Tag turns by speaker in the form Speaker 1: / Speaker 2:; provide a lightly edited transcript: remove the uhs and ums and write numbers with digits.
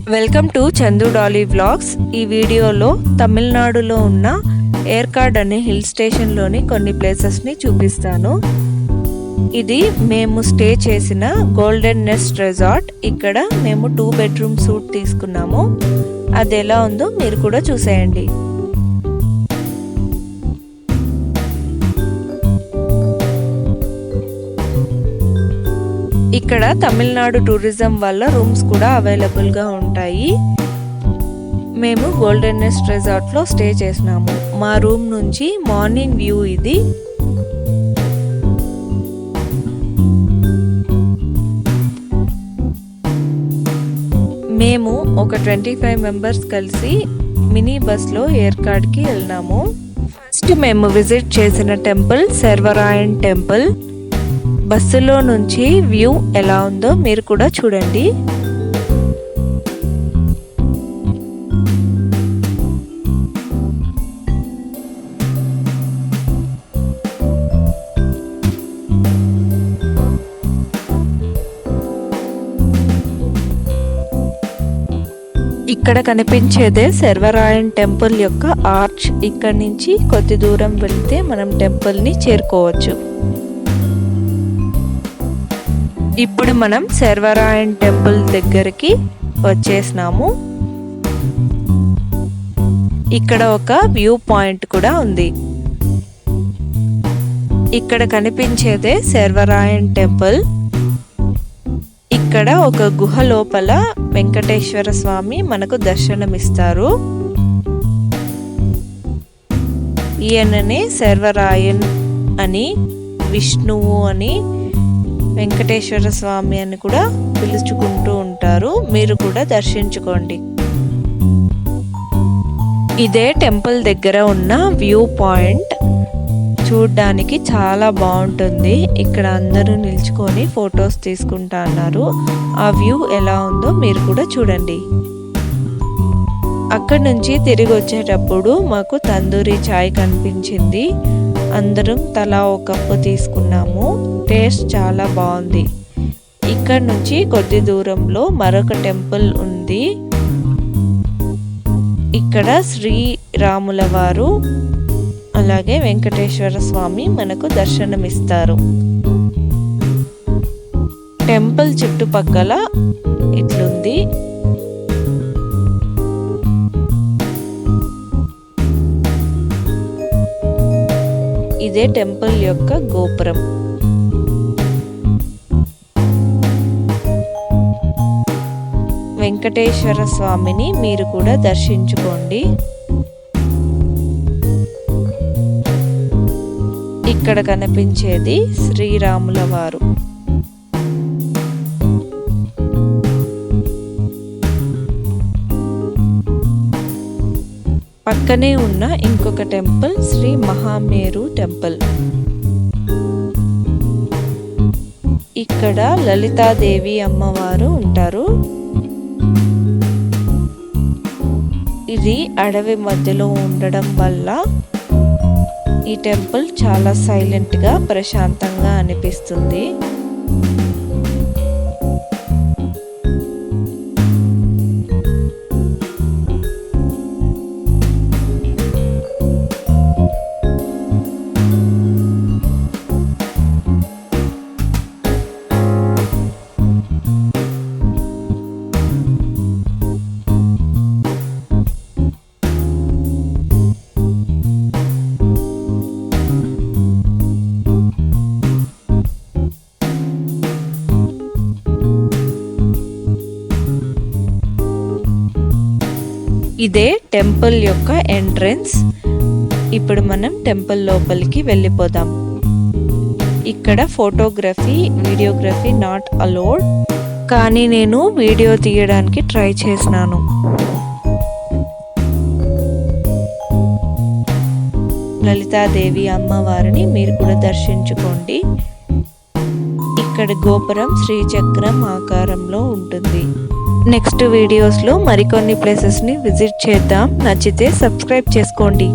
Speaker 1: Welcome to Chandu Dolly vlogs. ఈ వీడియోలో తమిళనాడులో ఉన్న ఏర్కాడ్ అనే హిల్ స్టేషన్లోని కొన్ని ప్లేసెస్ని చూపిస్తాను. ఇది మేము స్టే చేసిన గోల్డెన్ నెస్ట్ రిసార్ట్. ఇక్కడ మేము 2 బెడ్రూమ్ సూట్ తీసుకున్నాము. అది ఎలా ఉందో మీరు కూడా చూసేయండి. ఇక్కడ తమిళనాడు టూరిజం వల్ల రూమ్స్ కూడా అవైలబుల్గా ఉంటాయి. మేము గోల్డెన్ నెస్ట్ రిసార్ట్లో స్టే చేసినాము. మా రూమ్ నుంచి మార్నింగ్ వ్యూ ఇది. మేము ఒక 25 మెంబర్స్ కలిసి మినీ బస్లో ఏర్కాడ్కి వెళ్ళినాము. ఫస్ట్ మేము విజిట్ చేసిన టెంపుల్ సర్వరాయన్ టెంపుల్. బస్సులో నుంచి వ్యూ ఎలా ఉందో మీరు కూడా చూడండి. ఇక్కడ కనిపించేదే సర్వరాయన్ టెంపుల్ యొక్క ఆర్చ్. ఇక్కడ నుంచి కొద్ది దూరం వెళ్తే మనం టెంపుల్ని చేరుకోవచ్చు. ఇప్పుడు మనం సర్వరాయన్ టెంపుల్ దగ్గరికి వచ్చేసినాము. ఇక్కడ ఒక వ్యూ పాయింట్ కూడా ఉంది. ఇక్కడ కనిపించేదే సర్వరాయన్ టెంపుల్. ఇక్కడ ఒక గుహ లోపల వెంకటేశ్వర స్వామి మనకు దర్శనమిస్తారు. ఈయననే సర్వరాయన్ అని, విష్ణువు అని, వెంకటేశ్వర స్వామి అని కూడా పిలుచుకుంటూ ఉంటారు. మీరు కూడా దర్శించుకోండి. ఇదే టెంపుల్ దగ్గర ఉన్న వ్యూ పాయింట్. చూడ్డానికి చాలా బాగుంటుంది. ఇక్కడ అందరూ నిల్చుకొని ఫొటోస్ తీసుకుంటా అన్నారు. ఆ వ్యూ ఎలా ఉందో మీరు కూడా చూడండి. అక్కడి నుంచి తిరిగి వచ్చేటప్పుడు మాకు తందూరి చాయ్ కనిపించింది. అందరం తలా ఒక కప్పు తీసుకున్నాము. టేస్ట్ చాలా బాగుంది. ఇక్కడ నుంచి కొద్ది దూరంలో మరొక టెంపుల్ ఉంది. ఇక్కడ శ్రీరాముల వారు అలాగే వెంకటేశ్వర స్వామి మనకు దర్శనమిస్తారు. టెంపుల్ చుట్టుపక్కల ఇట్లుంది. ఇదే టెంపుల్ యొక్క గోపురం. వెంకటేశ్వర స్వామిని మీరు కూడా దర్శించుకోండి. ఇక్కడ కనిపించేది శ్రీరాముల వారు. పక్కనే ఉన్న ఇంకొక టెంపుల్ శ్రీ మహామేరు టెంపుల్. ఇక్కడ లలితాదేవి అమ్మవారు ఉంటారు. ఇది అడవి మధ్యలో ఉండడం వల్ల ఈ టెంపుల్ చాలా సైలెంట్గా ప్రశాంతంగా అనిపిస్తుంది. ఇదే టెంపుల్ యొక్క ఎంట్రన్స్. ఇప్పుడు మనం టెంపుల్ లోపలికి వెళ్ళిపోదాం. ఇక్కడ ఫోటోగ్రఫీ, వీడియోగ్రఫీ నాట్ అలౌడ్. కానీ నేను వీడియో తీయడానికి ట్రై చేసినాను. లలితాదేవి అమ్మవారిని మీరు కూడా దర్శించుకోండి. ఇక్కడ గోపురం శ్రీచక్రం ఆకారంలో ఉంటుంది. నెక్స్ట్ వీడియోస్లో మరికొన్ని ప్లేసెస్ని విజిట్ చేద్దాం. నచ్చితే సబ్స్క్రైబ్ చేసుకోండి.